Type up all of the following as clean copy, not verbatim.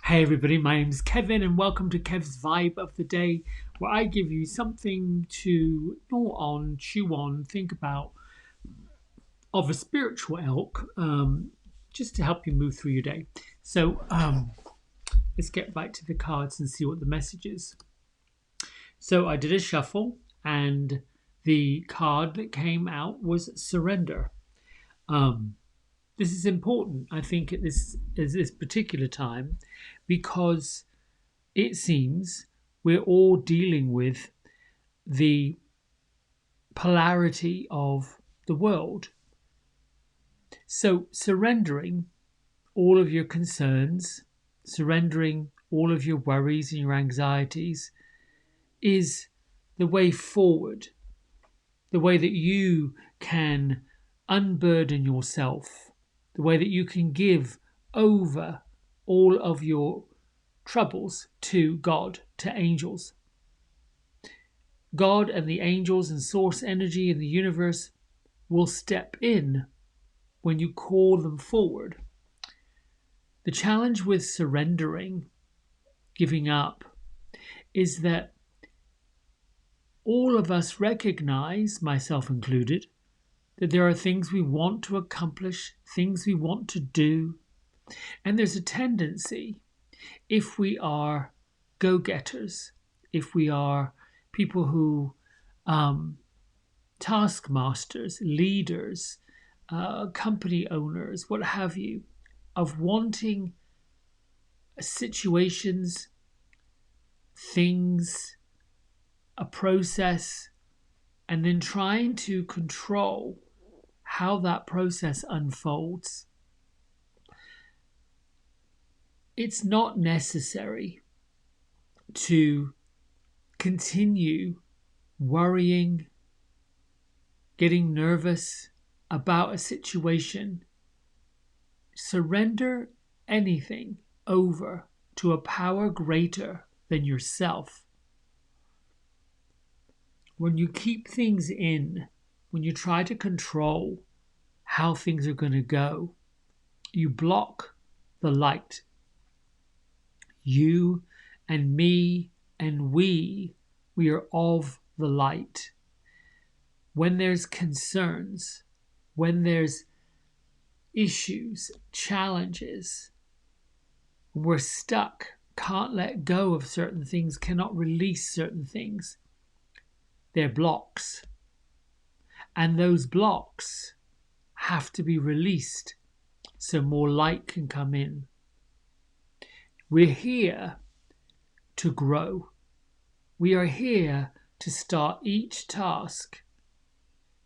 Hey everybody, my name's Kevin and welcome to Kev's Vibe of the Day, where I give you something to gnaw on, chew on, think about of a spiritual ilk, just to help you move through your day. So let's get right to the cards and see what the message is. So I did a shuffle and the card that came out was surrender. Um, this is important, I think, at this particular time because it seems we're all dealing with the polarity of the world. So, surrendering all of your concerns, surrendering all of your worries and your anxieties is the way forward, the way that you can unburden yourself, the way that you can give over all of your troubles to God, to angels. God and the angels and source energy in the universe will step in when you call them forward. The challenge with surrendering, giving up, is that all of us recognize, myself included, that there are things we want to accomplish, things we want to do, and there's a tendency, if we are go getters, if we are people who taskmasters, leaders, company owners, what have you, of wanting situations, things, a process, and then trying to control how that process unfolds. It's not necessary to continue worrying, getting nervous about a situation. Surrender anything over to a power greater than yourself. When you keep things in, when you try to control how things are going to go, you block the light. You and me and we are of the light. When there's concerns, when there's issues, challenges, we're stuck, can't let go of certain things, cannot release certain things. They're blocks. And those blocks have to be released so more light can come in. We're here to grow. We are here to start each task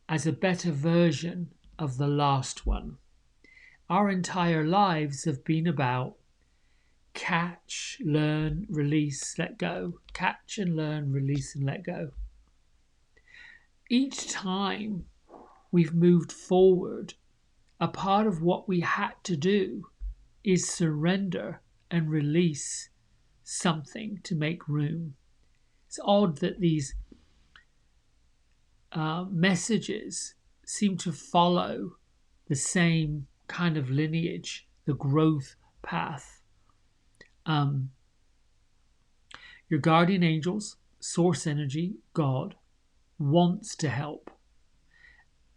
as a better version of the last one. Our entire lives have been about catch, learn, release, let go. Catch and learn, release and let go. Each time we've moved forward, a part of what we had to do is surrender and release something to make room. It's odd that these messages seem to follow the same kind of lineage, the growth path. Your guardian angels, source energy, God, wants to help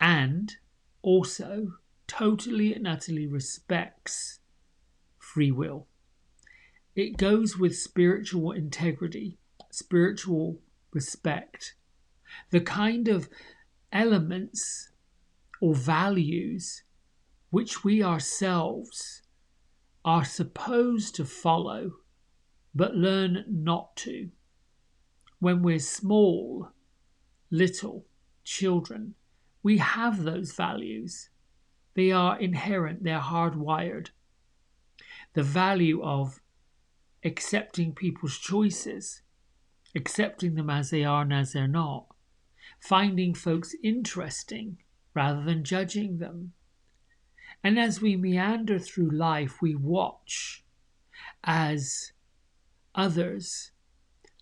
and also totally and utterly respects free will. It goes with spiritual integrity, spiritual respect, the kind of elements or values which we ourselves are supposed to follow but learn not to. When we're small, little children, we have those values. They are inherent, they're hardwired. The value of accepting people's choices, accepting them as they are and as they're not, finding folks interesting rather than judging them. And as we meander through life, we watch as others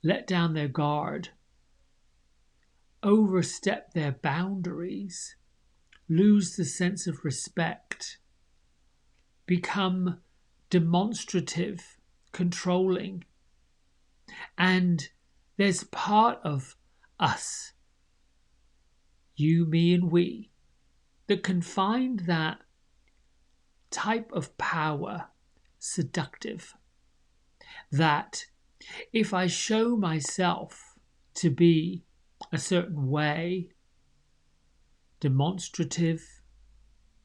let down their guard, overstep their boundaries, lose the sense of respect, become demonstrative controlling. And there's part of us, you, me, and we, that can find that type of power seductive. That if I show myself to be a certain way, demonstrative,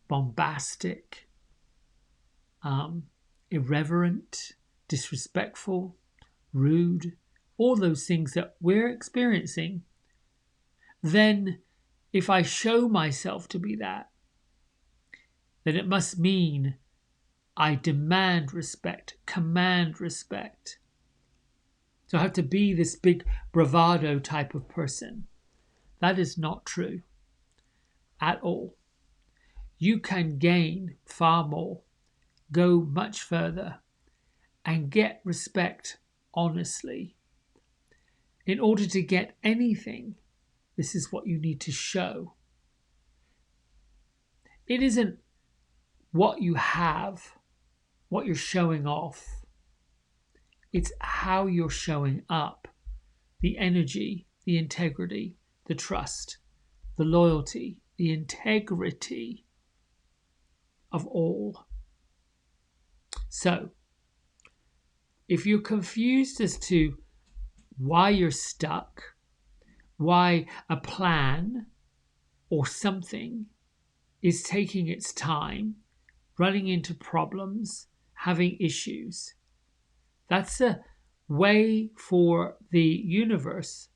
bombastic, irreverent, disrespectful, rude, all those things that we're experiencing, then if I show myself to be that, then it must mean I demand respect, command respect. So I have to be this big bravado type of person. That is not true at all. You can gain far more, go much further, and get respect honestly. In order to get anything, this is what you need to show. It isn't what you have, what you're showing off. It's how you're showing up. The energy, the integrity, the trust, the loyalty, the integrity of all. So, if you're confused as to why you're stuck, why a plan or something is taking its time, running into problems, having issues, that's a way for the universe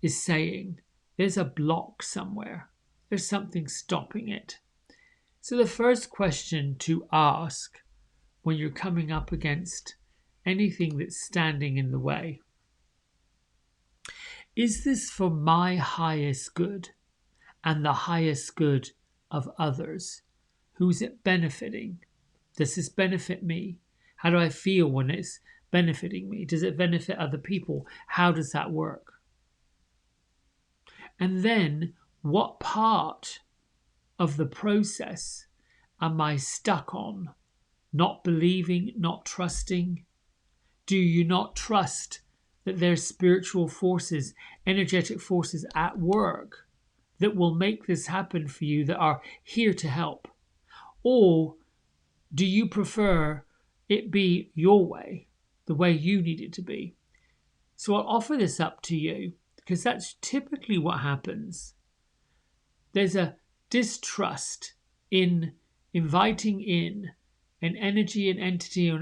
is saying there's a block somewhere. There's something stopping it. So the first question to ask when you're coming up against anything that's standing in the way, is this for my highest good and the highest good of others? Who's it benefiting? Does this benefit me? How do I feel when it's benefiting me? Does it benefit other people? How does that work? And then what part of the process am I stuck on? Not believing, not trusting? Do you not trust that there's spiritual forces, energetic forces at work that will make this happen for you, that are here to help? Or do you prefer it be your way, the way you need it to be? So I'll offer this up to you because that's typically what happens. There's a distrust in inviting in an energy, an entity,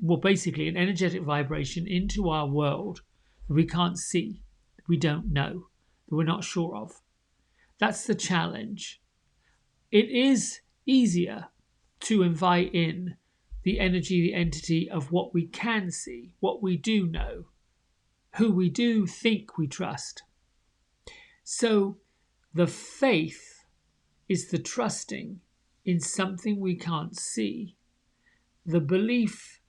well, basically an energetic vibration into our world that we can't see, that we don't know, that we're not sure of. That's the challenge. It is easier to invite in the energy, the entity of what we can see, what we do know, who we do think we trust. So the faith is the trusting in something we can't see. The belief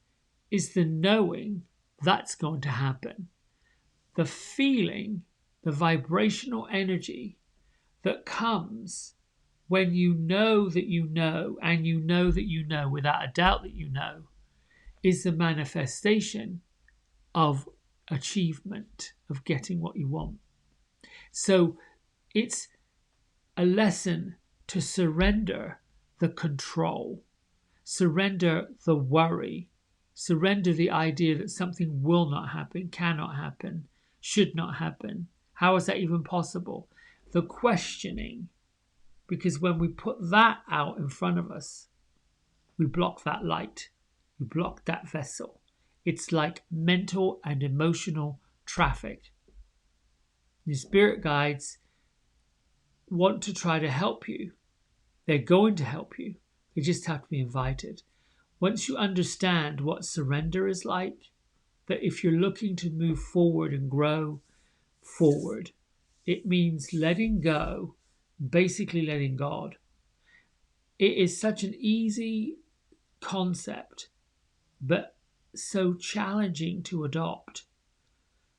is the knowing that's going to happen. The feeling, the vibrational energy that comes when you know that you know, and you know that you know without a doubt that you know, is the manifestation of achievement, of getting what you want. So it's a lesson to surrender the control, surrender the worry, surrender the idea that something will not happen, cannot happen, should not happen. How is that even possible? The questioning, because when we put that out in front of us, we block that light, we block that vessel. It's like mental and emotional traffic. Your spirit guides want to try to help you. They're going to help you. They just have to be invited. Once you understand what surrender is like, that if you're looking to move forward and grow forward, it means letting go, basically letting God. It is such an easy concept, but so challenging to adopt.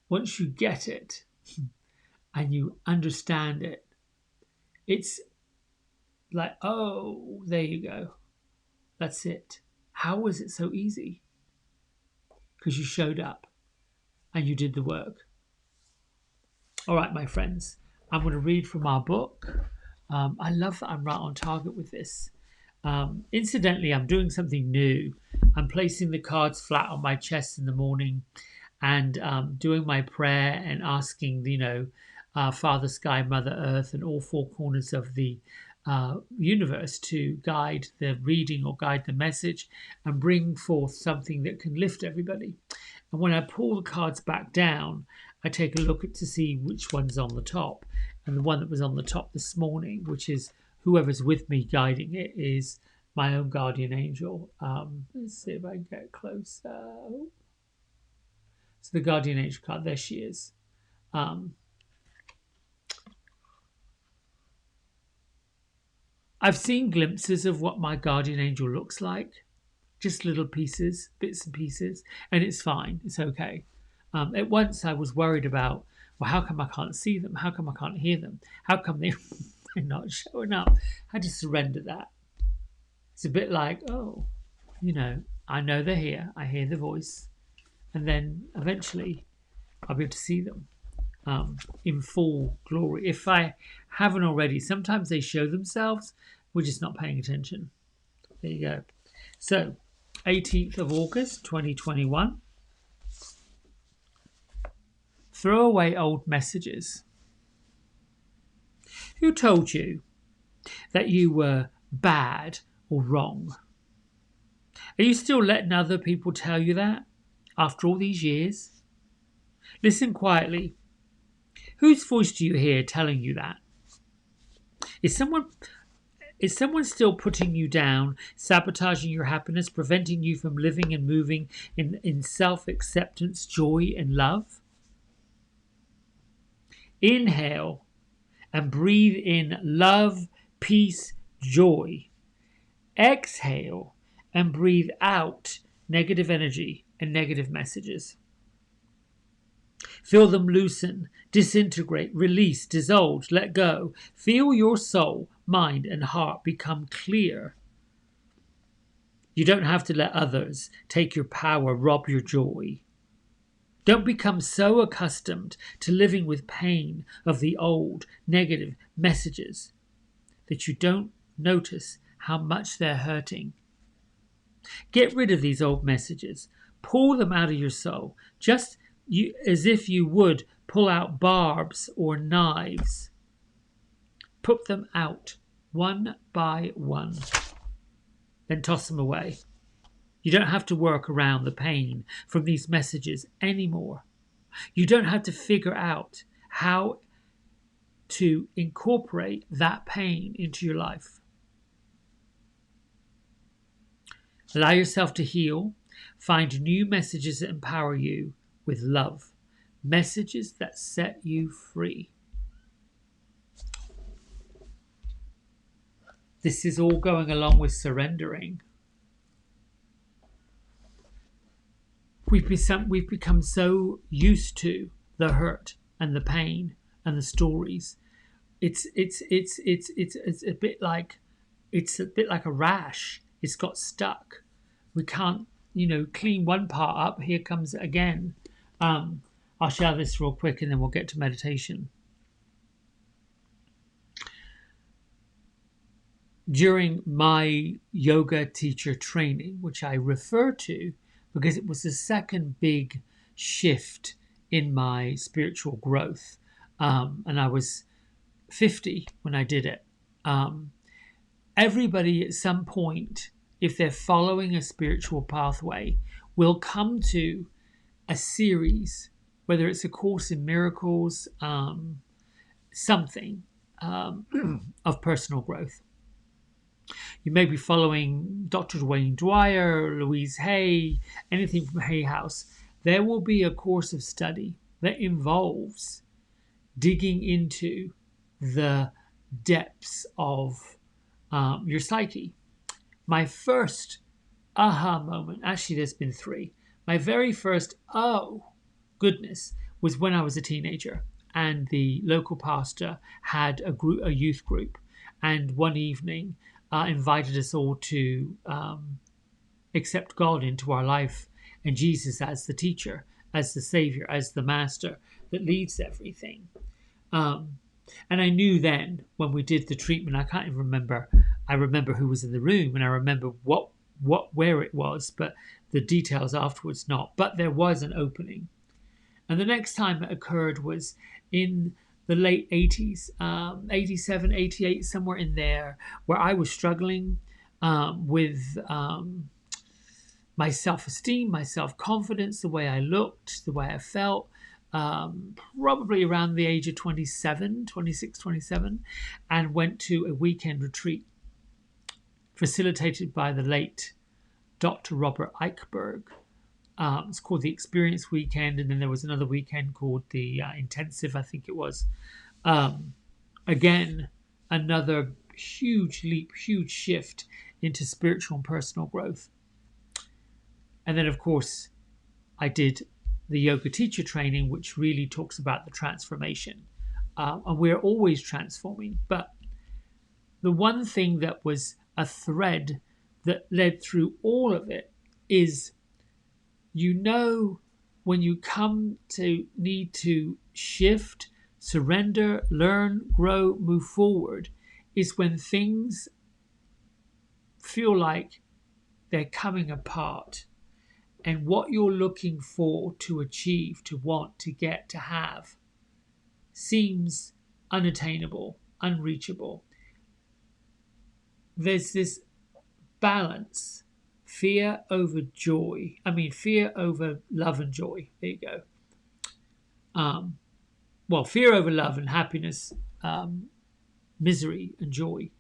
Once you get it and you understand it, it's like, oh, there you go. That's it. How was it so easy? because you showed up and you did the work. All right, my friends, I'm going to read from our book. I love that I'm right on target with this. Incidentally, I'm doing something new. I'm placing the cards flat on my chest in the morning and doing my prayer and asking, Father Sky, Mother Earth, and all four corners of the universe to guide the reading or guide the message and bring forth something that can lift everybody. And when I pull the cards back down, I take a look at to see which one's on the top. And the one that was on the top this morning, which is whoever's with me guiding it, is my own guardian angel. Let's see if I can get closer. So the guardian angel card, there she is. I've seen glimpses of what my guardian angel looks like, just little pieces, bits and pieces, and it's fine. It's okay. At once I was worried about, well, how come I can't see them? How come I can't hear them? How come they're not showing up? I had to surrender that. It's a bit like, oh, I know they're here. I hear the voice. And then eventually I'll be able to see them in full glory. If I haven't already, sometimes they show themselves. We're just not paying attention. There you go. So, 18th of August, 2021. Throw away old messages. Who told you that you were bad or wrong? Are you still letting other people tell you that after all these years? Listen quietly. Whose voice do you hear telling you that? Is someone still putting you down, sabotaging your happiness, preventing you from living and moving in self-acceptance, joy, and love? Inhale and breathe in love, peace, joy. Exhale and breathe out negative energy and negative messages. Feel them loosen, disintegrate, release, dissolve, let go. Feel your soul, mind, and heart become clear. You don't have to let others take your power, rob your joy. Don't become so accustomed to living with pain of the old negative messages that you don't notice how much they're hurting. Get rid of these old messages. Pull them out of your soul, just as if you would pull out barbs or knives. Put them out one by one, then toss them away. You don't have to work around the pain from these messages anymore. You don't have to figure out how to incorporate that pain into your life. Allow yourself to heal. Find new messages that empower you with love. Messages that set you free. This is all going along with surrendering. We've become so used to the hurt and the pain and the stories. It's a bit like a rash. It's got stuck. We can't clean one part up. Here comes it again. I'll share this real quick and then we'll get to meditation. During my yoga teacher training, which I refer to because it was the second big shift in my spiritual growth, and I was 50 when I did it. Everybody at some point, if they're following a spiritual pathway, will come to a series, whether it's a Course in Miracles, something of personal growth. You may be following Dr. Dwayne Dwyer, Louise Hay, anything from Hay House. There will be a course of study that involves digging into the depths of your psyche. My first aha moment, actually there's been three. My very first, oh goodness, was when I was a teenager and the local pastor had a youth group, and one evening invited us all to accept God into our life and Jesus as the teacher, as the savior, as the master that leads everything. Um, and I knew then when we did the treatment, I can't even remember. I remember who was in the room, and I remember where it was, but the details afterwards not. But there was an opening. And the next time it occurred was in the late 80s, 87, 88, somewhere in there, where I was struggling with my self-esteem, my self-confidence, the way I looked, the way I felt, probably around the age of 27, 26, 27, and went to a weekend retreat facilitated by the late Dr. Robert Eichberg. It's called the Experience Weekend, and then there was another weekend called the Intensive, I think it was. Again, another huge leap, huge shift into spiritual and personal growth. And then, of course, I did the yoga teacher training, which really talks about the transformation. And we're always transforming. But the one thing that was a thread that led through all of it is, when you come to need to shift, surrender, learn, grow, move forward, is when things feel like they're coming apart. And what you're looking for to achieve, to want, to get, to have, seems unattainable, unreachable. There's this balance, fear over love and joy. There you go. Fear over love and happiness, misery and joy.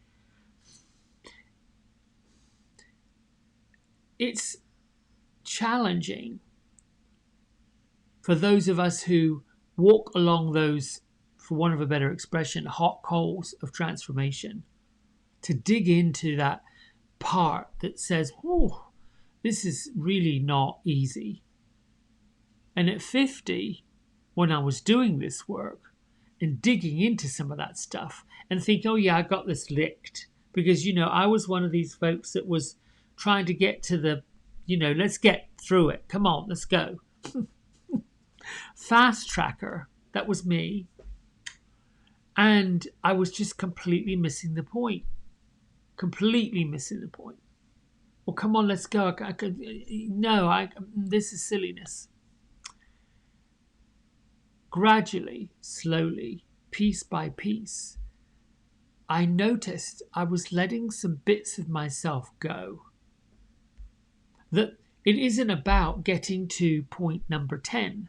It's challenging for those of us who walk along those, for want of a better expression, hot coals of transformation, to dig into that part that says, oh, this is really not easy. And at 50, when I was doing this work and digging into some of that stuff and think, oh yeah, I got this licked, because I was one of these folks that was trying to get to the, let's get through it, come on, let's go. Fast tracker, that was me. And I was just completely missing the point. Well, come on, let's go. This is silliness. Gradually, slowly, piece by piece, I noticed I was letting some bits of myself go. That it isn't about getting to point number 10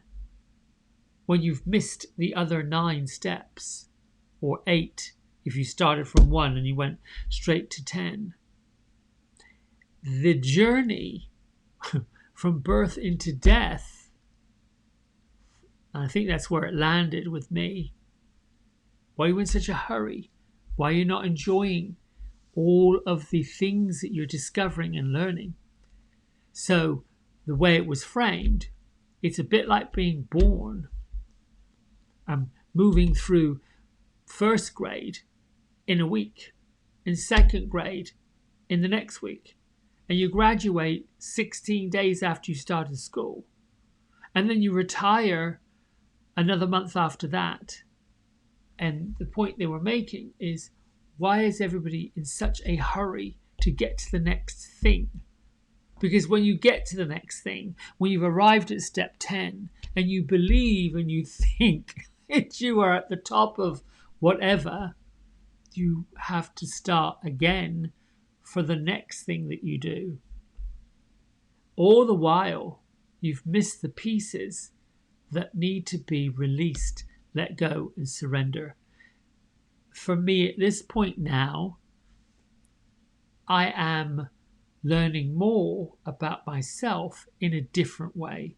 when you've missed the other 9 steps, or 8 if you started from 1 and you went straight to 10. The journey from birth into death, and I think that's where it landed with me. Why are you in such a hurry? Why are you not enjoying all of the things that you're discovering and learning? So the way it was framed, it's a bit like being born and moving through first grade in a week, in second grade in the next week, and you graduate 16 days after you started school, and then you retire another month after that. And the point they were making is, why is everybody in such a hurry to get to the next thing? Because when you get to the next thing, when you've arrived at step 10 and you believe and you think that you are at the top of whatever, you have to start again for the next thing that you do. All the while, you've missed the pieces that need to be released, let go, and surrender. For me, at this point now, I am learning more about myself in a different way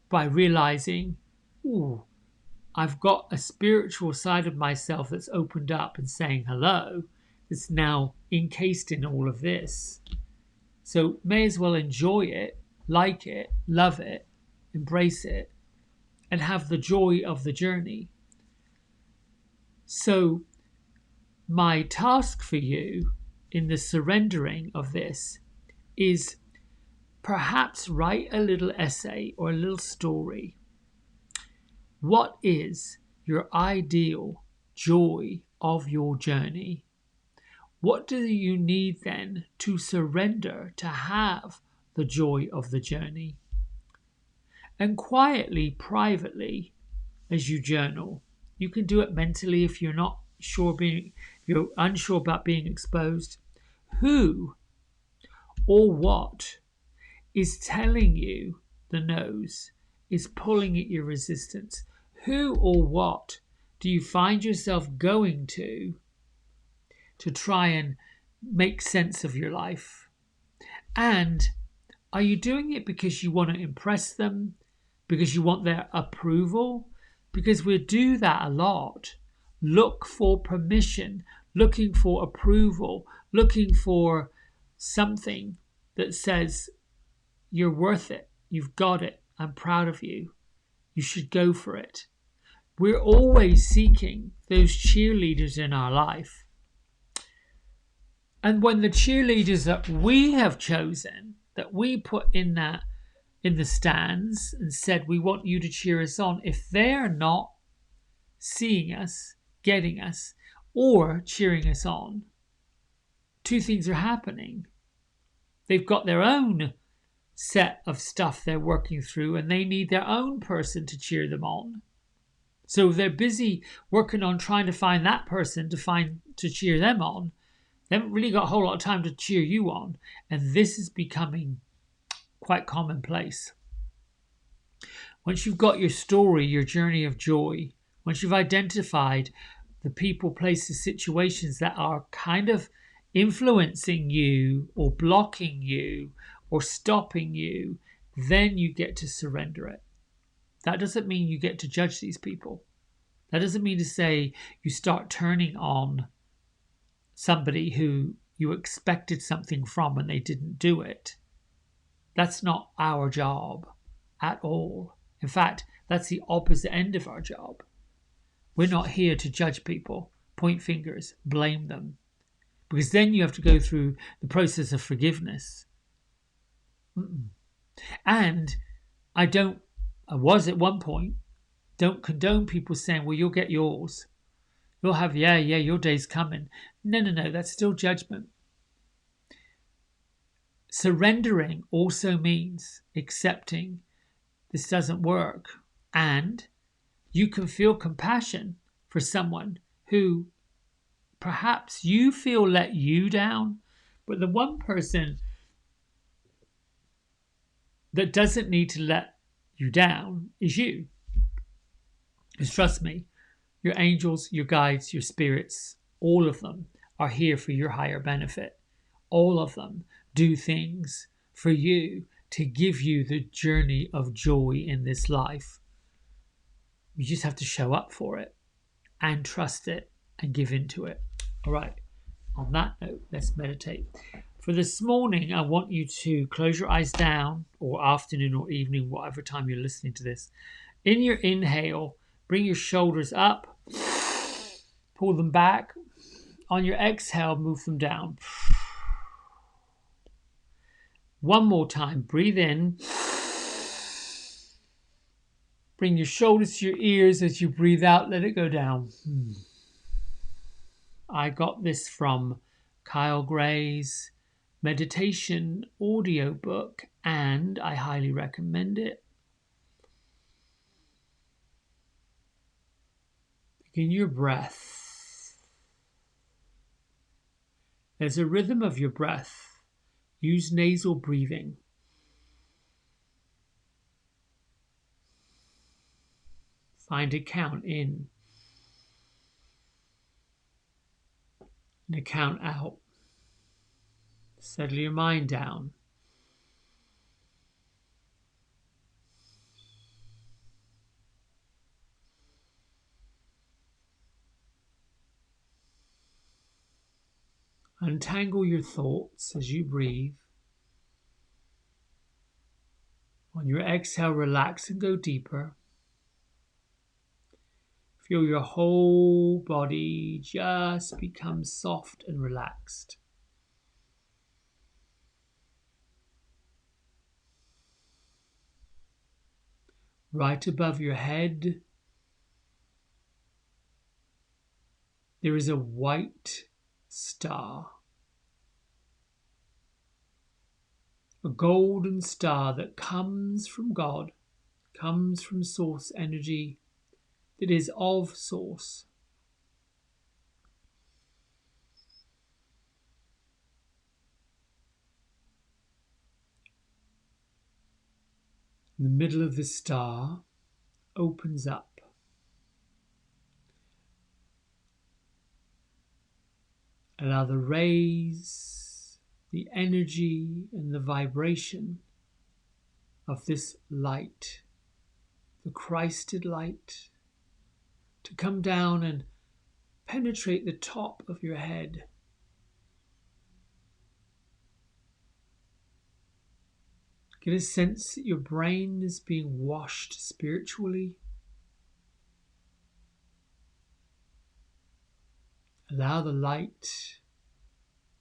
by realizing, I've got a spiritual side of myself that's opened up and saying hello, that's now encased in all of this. So may as well enjoy it, like it, love it, embrace it, and have the joy of the journey. So my task for you in the surrendering of this is perhaps write a little essay or a little story. What is your ideal joy of your journey? What do you need then to surrender to have the joy of the journey? And quietly, privately, as you journal, you can do it mentally if you're not sure if you're unsure about being exposed. Who or what is telling you the no's, is pulling at your resistance? Who or what do you find yourself going to try and make sense of your life? And are you doing it because you want to impress them, because you want their approval? Because we do that a lot. Look for permission, looking for approval, looking for something that says, you're worth it, you've got it, I'm proud of you, you should go for it. We're always seeking those cheerleaders in our life. And when the cheerleaders that we have chosen, that we put in the stands and said we want you to cheer us on, if they're not seeing us, getting us, or cheering us on, two things are happening. They've got their own set of stuff they're working through and they need their own person to cheer them on. So they're busy working on trying to find that person to cheer them on. They haven't really got a whole lot of time to cheer you on. And this is becoming quite commonplace. Once you've got your story, your journey of joy, once you've identified the people, places, situations that are kind of influencing you or blocking you or stopping you, then you get to surrender it. That doesn't mean you get to judge these people. That doesn't mean to say you start turning on somebody who you expected something from and they didn't do it. That's not our job at all. In fact, that's the opposite end of our job. We're not here to judge people, point fingers, blame them. Because then you have to go through the process of forgiveness. And I was at one point, don't condone people saying, well, you'll get yours. You'll have, your day's coming. No, that's still judgment. Surrendering also means accepting this doesn't work. And you can feel compassion for someone who perhaps you feel let you down, but the one person that doesn't need to let you down is you. Because trust me, your angels, your guides, your spirits, all of them are here for your higher benefit. All of them do things for you to give you the journey of joy in this life. You just have to show up for it and trust it and give into it. All right. On that note, let's meditate. For this morning, I want you to close your eyes down, or afternoon or evening, whatever time you're listening to this. In your inhale, bring your shoulders up, pull them back. On your exhale, move them down. One more time, breathe in. Bring your shoulders to your ears as you breathe out, let it go down. I got this from Kyle Gray's meditation audiobook, and I highly recommend it. Begin your breath. There's a rhythm of your breath. Use nasal breathing. Find a count in and a count out. Settle your mind down. Untangle your thoughts as you breathe. On your exhale, relax and go deeper. Feel your whole body just become soft and relaxed. Right above your head, there is a white star, a golden star that comes from God, comes from source energy, that is of source. In the middle of the star opens up. Allow the rays, the energy and the vibration of this light, the Christed light, to come down and penetrate the top of your head. Get a sense that your brain is being washed spiritually. Allow the light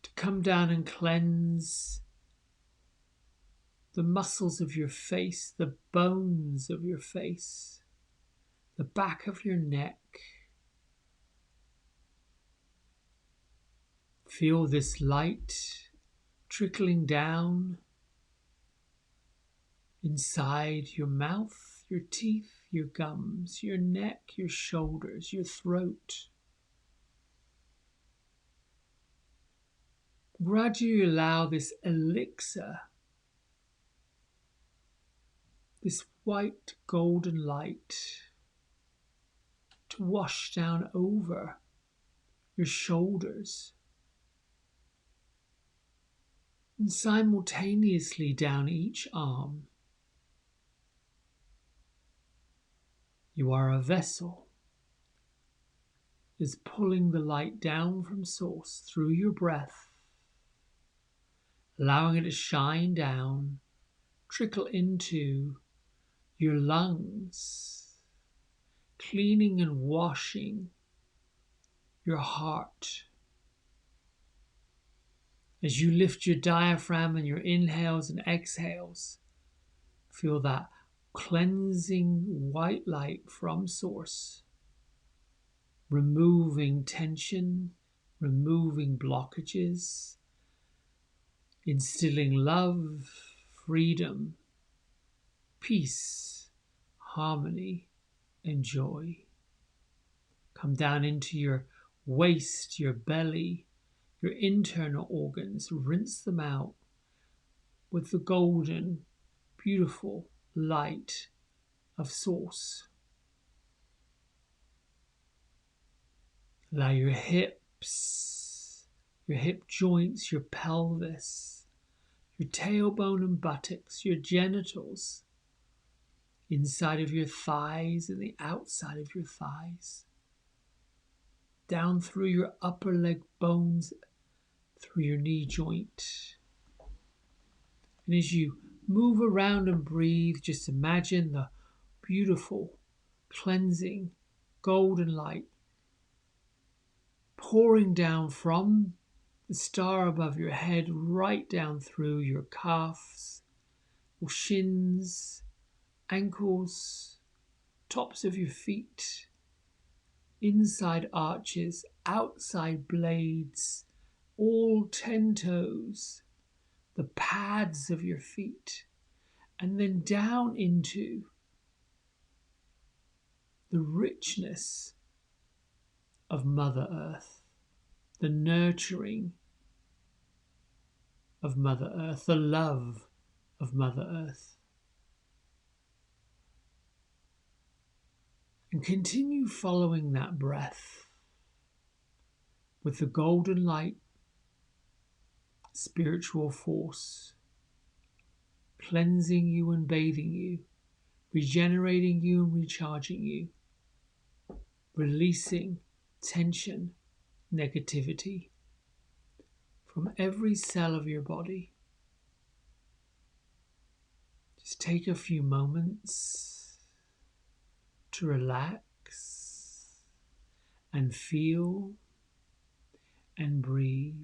to come down and cleanse the muscles of your face, the bones of your face, the back of your neck. Feel this light trickling down inside your mouth, your teeth, your gums, your neck, your shoulders, your throat. Gradually allow this elixir, this white golden light, to wash down over your shoulders and simultaneously down each arm. You are a vessel is pulling the light down from source through your breath, allowing it to shine down, trickle into your lungs, cleaning and washing your heart. As you lift your diaphragm and your inhales and exhales, feel that cleansing white light from source, removing tension, removing blockages, instilling love, freedom, peace, harmony, and joy. Come down into your waist, your belly, your internal organs. Rinse them out with the golden, beautiful light of source. Allow your hips, your hip joints, your pelvis, your tailbone and buttocks, your genitals, inside of your thighs and the outside of your thighs, down through your upper leg bones, through your knee joint. And as you move around and breathe, just imagine the beautiful, cleansing, golden light pouring down from the star above your head right down through your calves, your shins, ankles, tops of your feet, inside arches, outside blades, all 10 toes, the pads of your feet, and then down into the richness of Mother Earth, the nurturing of Mother Earth, the love of Mother Earth. And continue following that breath with the golden light, spiritual force, cleansing you and bathing you, regenerating you and recharging you, releasing tension, negativity from every cell of your body. Just take a few moments to relax and feel and breathe.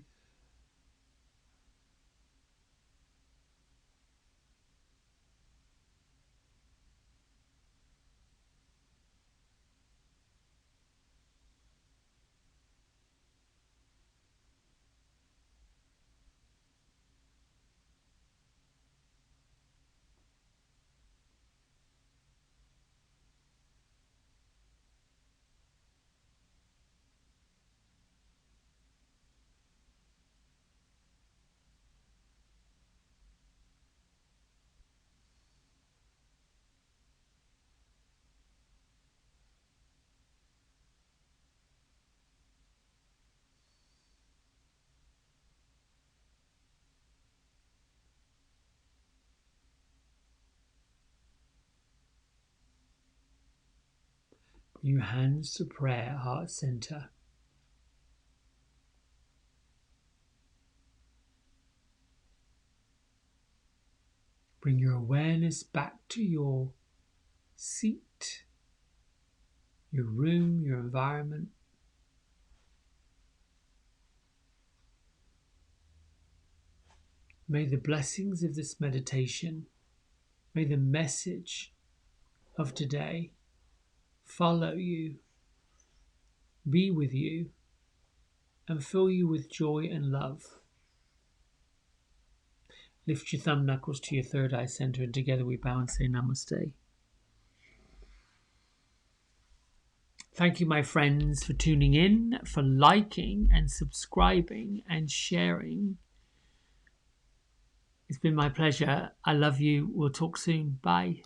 Your hands to prayer, heart center. Bring your awareness back to your seat, your room, your environment. May the blessings of this meditation, may the message of today follow you, be with you, and fill you with joy and love. Lift your thumb knuckles to your third eye center, and together we bow and say namaste. Thank you, my friends, for tuning in, for liking and subscribing and sharing. It's been my pleasure. I love you. We'll talk soon. Bye.